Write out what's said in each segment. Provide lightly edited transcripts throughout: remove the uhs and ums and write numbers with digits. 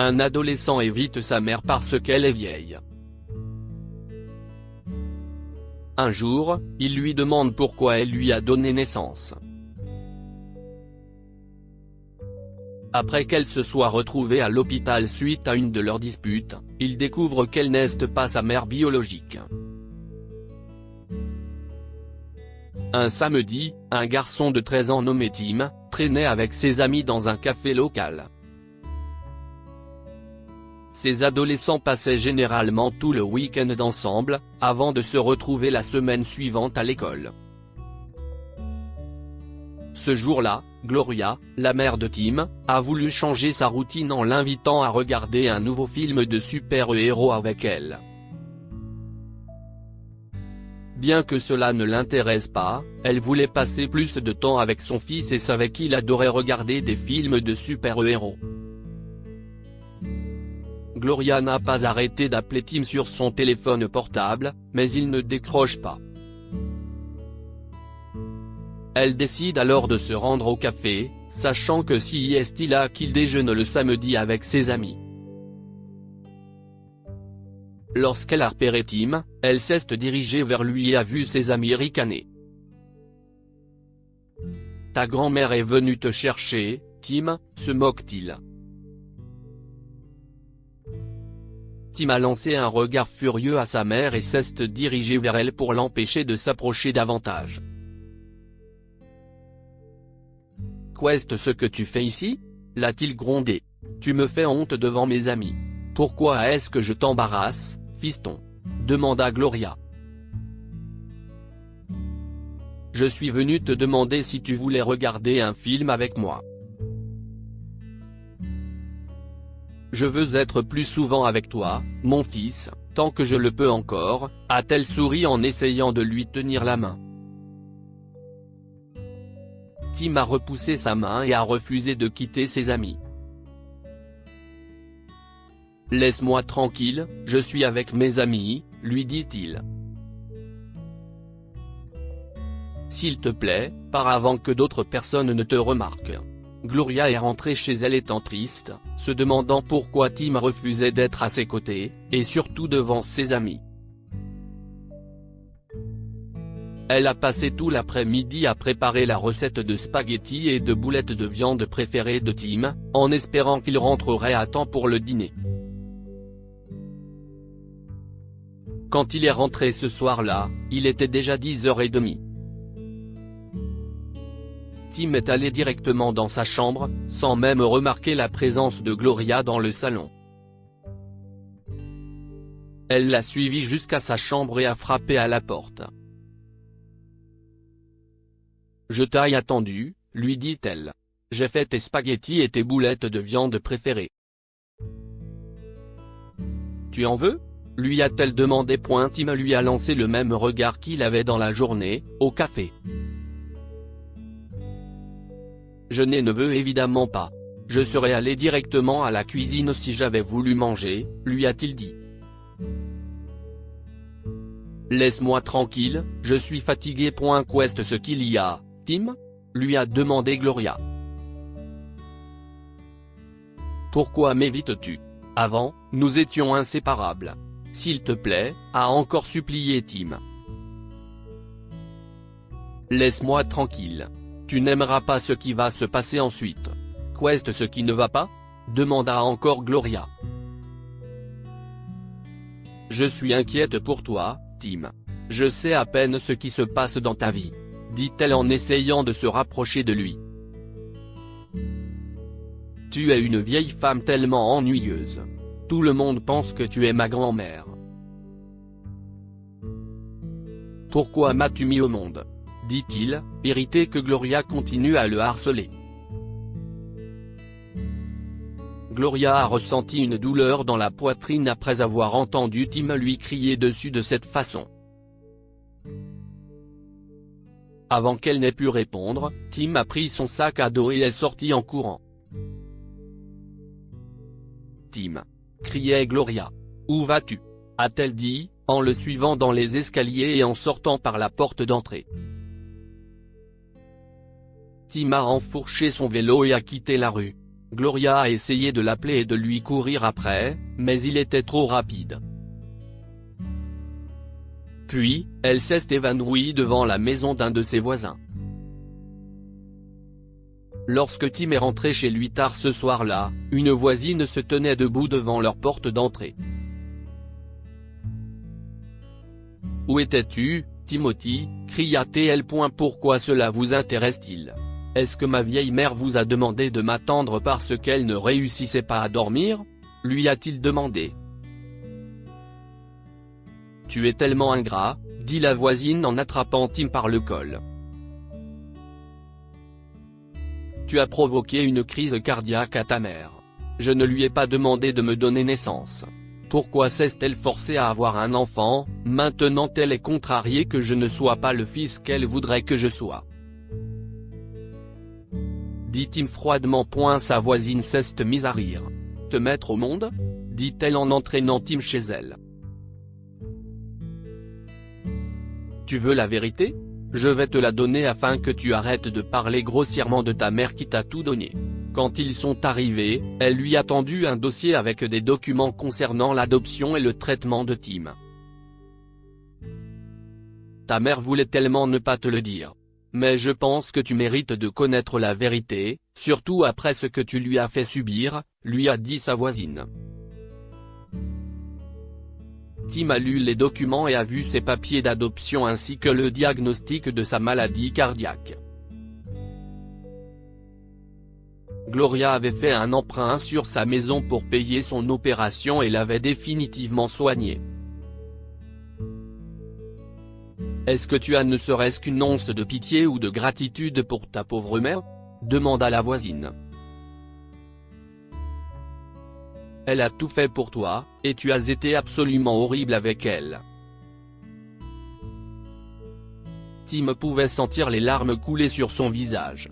Un adolescent évite sa mère parce qu'elle est vieille. Un jour, il lui demande pourquoi elle lui a donné naissance. Après qu'elle se soit retrouvée à l'hôpital suite à une de leurs disputes, il découvre qu'elle n'est pas sa mère biologique. Un samedi, un garçon de 13 ans nommé Tim, traînait avec ses amis dans un café local. Ces adolescents passaient généralement tout le week-end ensemble, avant de se retrouver la semaine suivante à l'école. Ce jour-là, Gloria, la mère de Tim, a voulu changer sa routine en l'invitant à regarder un nouveau film de super-héros avec elle. Bien que cela ne l'intéresse pas, elle voulait passer plus de temps avec son fils et savait qu'il adorait regarder des films de super-héros. Gloria n'a pas arrêté d'appeler Tim sur son téléphone portable, mais il ne décroche pas. Elle décide alors de se rendre au café, sachant que si est là qu'il déjeune le samedi avec ses amis. Lorsqu'elle a repéré Tim, elle s'est dirigée vers lui et a vu ses amis ricaner. « Ta grand-mère est venue te chercher, Tim », se moque-t-il. Tim a lancé un regard furieux à sa mère et s'est dirigé vers elle pour l'empêcher de s'approcher davantage. « Qu'est-ce que tu fais ici ?» l'a-t-il grondé. « Tu me fais honte devant mes amis. Pourquoi est-ce que je t'embarrasse, fiston ?» demanda Gloria. « Je suis venu te demander si tu voulais regarder un film avec moi. Je veux être plus souvent avec toi, mon fils, tant que je le peux encore », a-t-elle souri en essayant de lui tenir la main. Tim a repoussé sa main et a refusé de quitter ses amis. « Laisse-moi tranquille, je suis avec mes amis », lui dit-il. « S'il te plaît, pars avant que d'autres personnes ne te remarquent. » Gloria est rentrée chez elle étant triste, se demandant pourquoi Tim refusait d'être à ses côtés, et surtout devant ses amis. Elle a passé tout l'après-midi à préparer la recette de spaghettis et de boulettes de viande préférée de Tim, en espérant qu'il rentrerait à temps pour le dîner. Quand il est rentré ce soir-là, il était déjà 10h30. Tim est allé directement dans sa chambre, sans même remarquer la présence de Gloria dans le salon. Elle l'a suivi jusqu'à sa chambre et a frappé à la porte. « Je t'ai attendu », lui dit-elle. « J'ai fait tes spaghettis et tes boulettes de viande préférées. »« Tu en veux ?» lui a-t-elle demandé. Tim lui a lancé le même regard qu'il avait dans la journée, au café. « Je ne veux évidemment pas. Je serais allé directement à la cuisine si j'avais voulu manger, » lui a-t-il dit. « Laisse-moi tranquille, je suis fatigué. Qu'est-ce qu'il y a, Tim ?» lui a demandé Gloria. « Pourquoi m'évites-tu ? Avant, nous étions inséparables. S'il te plaît, » a encore supplié Tim. « Laisse-moi tranquille. Tu n'aimeras pas ce qui va se passer ensuite. »« Qu'est-ce qui ne va pas ? » demanda encore Gloria. « Je suis inquiète pour toi, Tim. Je sais à peine ce qui se passe dans ta vie, » dit-elle en essayant de se rapprocher de lui. « Tu es une vieille femme tellement ennuyeuse. Tout le monde pense que tu es ma grand-mère. Pourquoi m'as-tu mis au monde ? dit-il, irrité que Gloria continue à le harceler. Gloria a ressenti une douleur dans la poitrine après avoir entendu Tim lui crier dessus de cette façon. Avant qu'elle n'ait pu répondre, Tim a pris son sac à dos et est sorti en courant. « Tim !» criait Gloria. « Où vas-tu ?» a-t-elle dit, en le suivant dans les escaliers et en sortant par la porte d'entrée. Tim a enfourché son vélo et a quitté la rue. Gloria a essayé de l'appeler et de lui courir après, mais il était trop rapide. Puis, elle s'est évanouie devant la maison d'un de ses voisins. Lorsque Tim est rentré chez lui tard ce soir-là, une voisine se tenait debout devant leur porte d'entrée. « Où étais-tu, Timothy » cria-t-elle. « Pourquoi cela vous intéresse-t-il ? Est-ce que ma vieille mère vous a demandé de m'attendre parce qu'elle ne réussissait pas à dormir ?» lui a-t-il demandé. « Tu es tellement ingrat » dit la voisine en attrapant Tim par le col. « Tu as provoqué une crise cardiaque à ta mère. Je ne lui ai pas demandé de me donner naissance. Pourquoi s'est-elle forcée à avoir un enfant, maintenant elle est contrariée que je ne sois pas le fils qu'elle voudrait que je sois ?» dit Tim froidement. Sa voisine s'est mise à rire. « Te mettre au monde ?» dit-elle en entraînant Tim chez elle. « Tu veux la vérité ? Je vais te la donner afin que tu arrêtes de parler grossièrement de ta mère qui t'a tout donné. » Quand ils sont arrivés, elle lui a tendu un dossier avec des documents concernant l'adoption et le traitement de Tim. « Ta mère voulait tellement ne pas te le dire. Mais je pense que tu mérites de connaître la vérité, surtout après ce que tu lui as fait subir, » lui a dit sa voisine. Tim a lu les documents et a vu ses papiers d'adoption ainsi que le diagnostic de sa maladie cardiaque. Gloria avait fait un emprunt sur sa maison pour payer son opération et l'avait définitivement soignée. « Est-ce que tu as ne serait-ce qu'une once de pitié ou de gratitude pour ta pauvre mère ?» demanda la voisine. « Elle a tout fait pour toi, et tu as été absolument horrible avec elle. » Tim pouvait sentir les larmes couler sur son visage.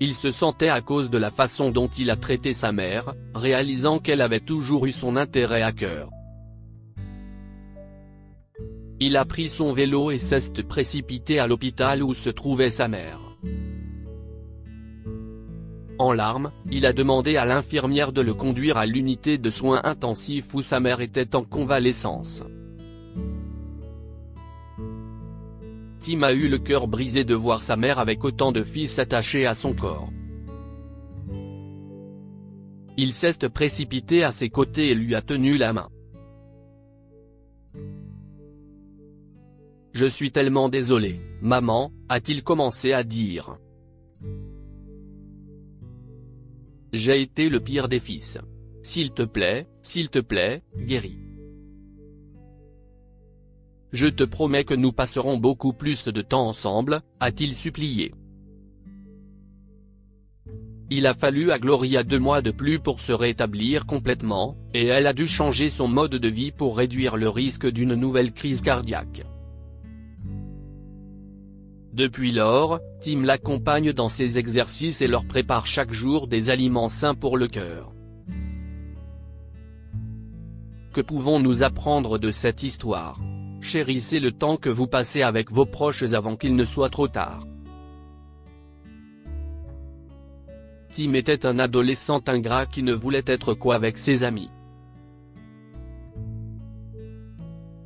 Il se sentait à cause de la façon dont il a traité sa mère, réalisant qu'elle avait toujours eu son intérêt à cœur. Il a pris son vélo et s'est précipité à l'hôpital où se trouvait sa mère. En larmes, il a demandé à l'infirmière de le conduire à l'unité de soins intensifs où sa mère était en convalescence. Tim a eu le cœur brisé de voir sa mère avec autant de fils attachés à son corps. Il s'est précipité à ses côtés et lui a tenu la main. « Je suis tellement désolé, maman » a-t-il commencé à dire. « J'ai été le pire des fils. S'il te plaît, guéris. Je te promets que nous passerons beaucoup plus de temps ensemble » a-t-il supplié. Il a fallu à Gloria 2 mois de plus pour se rétablir complètement, et elle a dû changer son mode de vie pour réduire le risque d'une nouvelle crise cardiaque. Depuis lors, Tim l'accompagne dans ses exercices et leur prépare chaque jour des aliments sains pour le cœur. Que pouvons-nous apprendre de cette histoire ? Chérissez le temps que vous passez avec vos proches avant qu'il ne soit trop tard. Tim était un adolescent ingrat qui ne voulait être qu'avec ses amis.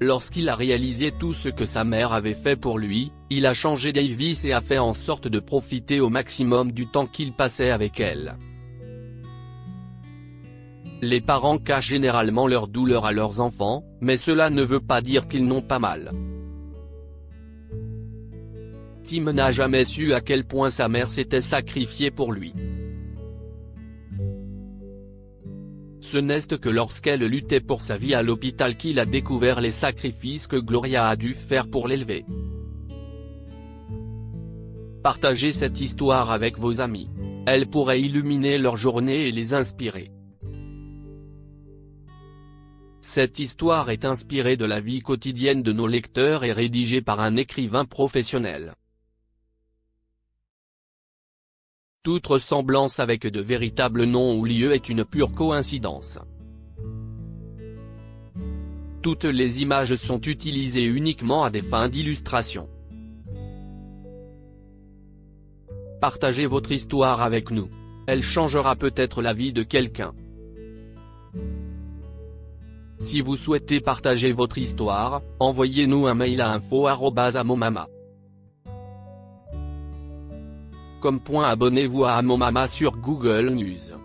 Lorsqu'il a réalisé tout ce que sa mère avait fait pour lui, il a changé Davis et a fait en sorte de profiter au maximum du temps qu'il passait avec elle. Les parents cachent généralement leur douleur à leurs enfants, mais cela ne veut pas dire qu'ils n'ont pas mal. Tim n'a jamais su à quel point sa mère s'était sacrifiée pour lui. Ce n'est que lorsqu'elle luttait pour sa vie à l'hôpital qu'il a découvert les sacrifices que Gloria a dû faire pour l'élever. Partagez cette histoire avec vos amis. Elle pourrait illuminer leur journée et les inspirer. Cette histoire est inspirée de la vie quotidienne de nos lecteurs et rédigée par un écrivain professionnel. Toute ressemblance avec de véritables noms ou lieux est une pure coïncidence. Toutes les images sont utilisées uniquement à des fins d'illustration. Partagez votre histoire avec nous. Elle changera peut-être la vie de quelqu'un. Si vous souhaitez partager votre histoire, envoyez-nous un mail à info@amomama. Comme point, abonnez-vous à Amomama sur Google News.